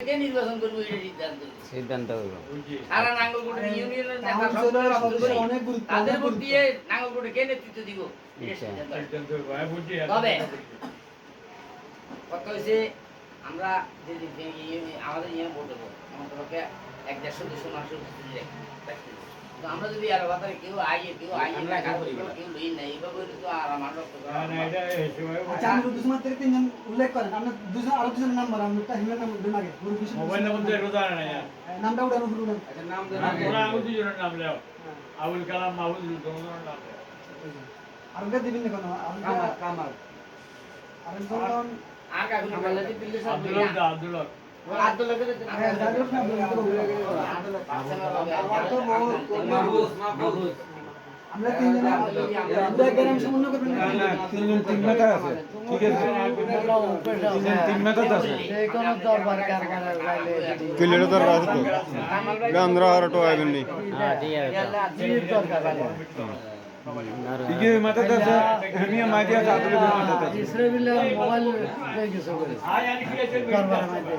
কে নির্বাচন করবে এটা সিদ্ধান্ত হইব। সারা নাঙ্গলকোটের ইউনিয়নের নেতা সব অনেক গুরুত্ব তাদের ভোট দিয়ে নাঙ্গলকোটে কে নেতৃত্ব দিব এটা সিদ্ধান্ত হবে। তবে কথা হয়েছে আমরা যে আমাদের ইয়ে ভোট দেবো আমাদের পক্ষে 1-1.5-200 মানুষের উপস্থিতি রাখতে তো আমরা যদি আর বাতারে কেউ আইয়ে না কেউ লই না এইভাবে তো আর আমার রক্ত আচ্ছা আমি দুজন মাত্র তিনজন উল্লেখ করেন আমরা দুজন আরো দুজন নাম্বার আমরা একটা হিমেল নাম দেন আগে মোবাইল নাম্বার দিয়ে রোজা না নামটা উঠানো শুরু করেন আচ্ছা নাম দেন ওরা আগে দুজনের নাম লেও আবুল কালাম মাহমুদুল দুজনের নাম লেও আর ওটা দিবেন না কোনো কামাল আর কোন আর কাগজ বললে দিল্লি সব আব্দুল্লাহ আব্দুল্লাহ করে জাগরুক না মাহবুব আমরা তিনজন আমরা গ্রাম সমন্বয় করবেন না তিনজন তিন মেটা আছে ঠিক আছে তিনজন তিন মেটা আছে কোনো দরবার কারখানা গাইলে কিলের দরকার আছে তো গান্দ্রা আর তো আইবেন নি হ্যাঁ ঠিক আছে। জির দরকার গাইলে ঠিক আছে মাথা আছে হেমিয়া মাইদিয়া আছে আদলে মাথা আছে ইসরাইলের মোবাইল লয়ে গেছে বলে আয় আর কি আছে দরবার মাইতে